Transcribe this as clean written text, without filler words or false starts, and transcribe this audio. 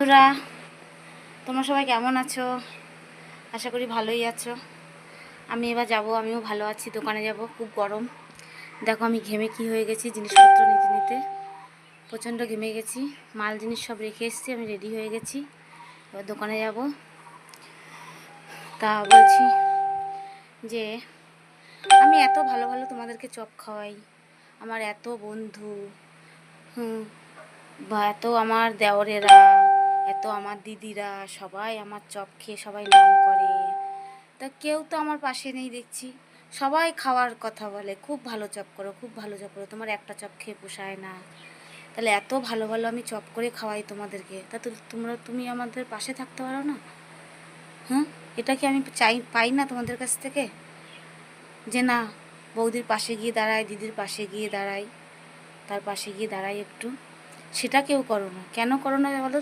বন্ধুরা, তোমরা সবাই কেমন আছো? আশা করি ভালোই আছো। আমি এবার যাব, আমিও ভালো আছি। দোকানে যাব, খুব গরম। দেখো আমি ঘেমে কি হয়ে গেছি, জিনিসপত্র নিতে নিতে প্রচণ্ড ঘেমে গেছি। মাল জিনিস সব রেখে এসেছি, আমি রেডি হয়ে গেছি। এবার দোকানে যাব। তা বলছি যে আমি এত ভালো ভালো তোমাদেরকে চপ খাওয়াই, আমার এত বন্ধু, বা এত আমার দেওরেরা, এত আমার দিদিরা, সবাই আমার চপ খেয়ে সবাই নাম করে। তা কেউ তো আমার পাশে নেই দেখছি। সবাই খাওয়ার কথা বলে, খুব ভালো চপ করো, খুব ভালো চপ করো, তোমার একটা চপ খেয়ে পোষায় না। তাহলে এত ভালো ভালো আমি চপ করে খাওয়াই তোমাদেরকে, তা তো তুমি আমাদের পাশে থাকতে পারো না? এটা কি আমি পাই না তোমাদের কাছ থেকে? যে না, বৌদির পাশে গিয়ে দাঁড়াই, দিদির পাশে গিয়ে দাঁড়াই, তার পাশে গিয়ে দাঁড়াই একটু। সেটা কেউ করো না, কেন করো না বলো তো?